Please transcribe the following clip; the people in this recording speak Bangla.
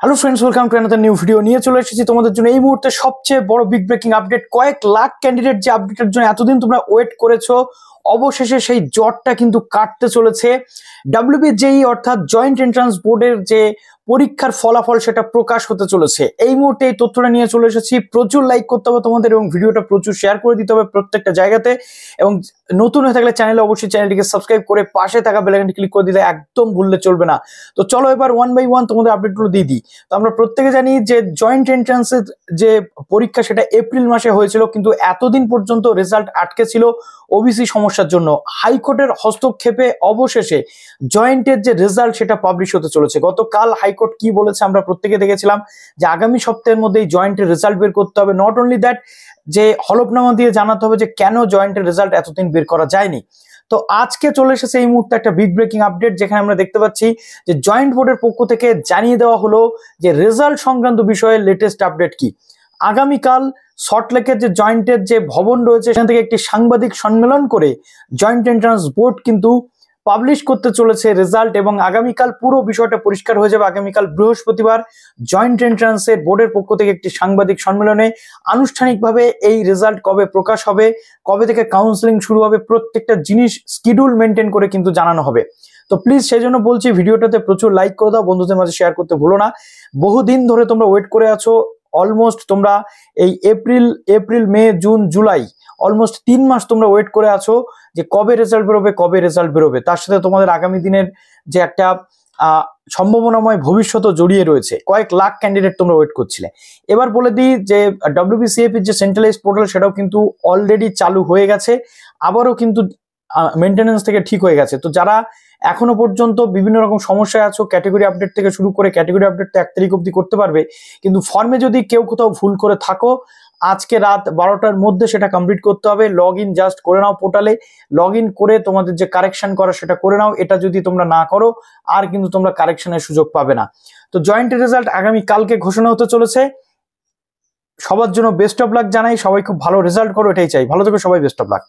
Hello friends, welcome to another new video. নিয়ে চলে এসেছি তোমাদের জন্য এই মুহূর্তে সবচেয়ে বড় বিগ ব্রেকিং আপডেট। কয়েক লাখ ক্যান্ডিডেট যে আপডেটের জন্য এতদিন তোমরা ওয়েট করেছো, অবশেষে সেই জটটা কিন্তু কাটতে চলেছে। WBJEE অর্থাৎ জয়েন্ট এন্ট্রান্স বোর্ডের যে পরীক্ষার ফলাফল সেটা প্রকাশ হতে চলেছে। এই মুহূর্তে এই তথ্যটা নিয়ে চলে এসেছি। প্রচুর লাইক করতে হবে তোমাদের এবং ভিডিওটা প্রচুর শেয়ার করে দিতে হবে প্রত্যেকটা জায়গাতে। এবং নতুন হয়ে থাকলে চ্যানেলে অবশ্যই চ্যানেলটিকে সাবস্ক্রাইব করে পাশে থাকা বেল আইকনটি ক্লিক করে দিলে একদম ভুললে চলবে না। তো চলো এবার ওয়ান বাই ওয়ান তোমাদের আপডেটগুলো দিয়ে দিই। তো আমরা প্রত্যেকে জানি যে জয়েন্ট এন্ট্রান্সের যে পরীক্ষা সেটা এপ্রিল মাসে হয়েছিল, কিন্তু এতদিন পর্যন্ত রেজাল্ট আটকে ছিল ওবিসি সমস্যার জন্য। হাইকোর্টের হস্তক্ষেপে অবশেষে জয়েন্টের যে রেজাল্ট সেটা পাবলিশ হতে চলেছে। গতকাল হাইকোর্ট কি বলেছে আমরা প্রত্যেকে দেখেছিলাম যে আগামী সপ্তাহের মধ্যেই জয়েন্টের রেজাল্ট বের করতে হবে। নট অনলি দ্যাট, যে হলফনামা দিয়ে জানাতে হবে যে কেন জয়েন্টের রেজাল্ট এতদিন বের করা যায়নি। তো আজকে চলে এসেছে এই মুহূর্তে একটা বিগ ব্রেকিং আপডেট, যেখানে আমরা দেখতে পাচ্ছি যে জয়েন্ট বোর্ডের পক্ষ থেকে জানিয়ে দেওয়া হলো যে রেজাল্ট সংক্রান্ত বিষয়ে লেটেস্ট আপডেট কি। আগামীকাল সল্টলেকের যে জয়েন্টের যে ভবন রয়েছে সেখান থেকে একটি সাংবাদিক সম্মেলন করে জয়েন্ট এন্ট্রান্স বোর্ড কিন্তু পাবলিশ করতে চলেছে রেজাল্ট, এবং আগামীকাল পুরো বিষয়টা পরিষ্কার হয়ে যাবে। আগামীকাল বৃহস্পতিবার জয়েন্ট এন্ট্রান্সের বোর্ডের পক্ষ থেকে একটি সাংবাদিক সম্মেলনে আনুষ্ঠানিকভাবে এই রেজাল্ট কবে প্রকাশ হবে, কবে থেকে কাউন্সেলিং শুরু হবে, প্রত্যেকটা জিনিস শিডিউল মেনটেন করে কিন্তু জানানো হবে। তো প্লিজ সেই জন্য বলছি ভিডিওটাতে প্রচুর লাইক করে দাও, বন্ধুদের মাঝে শেয়ার করতে ভুলো না। বহুদিন ধরে তোমরা ওয়েট করে আছো, অলমোস্ট তোমরা এই April May June July almost 3 মাস তোমরা ওয়েট করে আছো যে কবে রেজাল্ট বেরোবে। তার সাথে তোমাদের আগামী দিনের যে একটা সম্ভাবনাময় ভবিষ্যৎও জড়িয়ে রয়েছে। কয়েক লাখ ক্যান্ডিডেট তোমরা ওয়েট করছিলে। এবার বলে দিই যে WBCFE যে সেন্ট্রালাইজ পোর্টাল সেটাও কিন্তু অলরেডি চালু হয়ে গেছে, আবারও কিন্তু মেনটেনেন্স থেকে ঠিক হয়ে গেছে। তো যারা এখনো পর্যন্ত বিভিন্ন রকম সমস্যায় আছো, ক্যাটেগরি আপডেট থেকে শুরু করে ক্যাটেগরি আপডেট তো 1 তারিখ অব্দি করতে পারবে, কিন্তু ফর্মে যদি কেউ কোথাও ভুল করে থাকো আজকে রাত 12টার মধ্যে সেটা কমপ্লিট করতে হবে। লগ ইন জাস্ট করে নাও, পোর্টালে লগ ইন করে তোমাদের যে কারেকশন করা সেটা করে নাও। এটা যদি তোমরা না করো আর কিন্তু তোমরা কারেকশনের সুযোগ পাবে না। তো জয়েন্টের রেজাল্ট আগামী কালকে ঘোষণা হতে চলেছে। সবার জন্য বেস্ট অফ লাক জানাই, সবাই খুব ভালো রেজাল্ট করো এটাই চাই। ভালো থেকো সবাই, বেস্ট অফ লাক।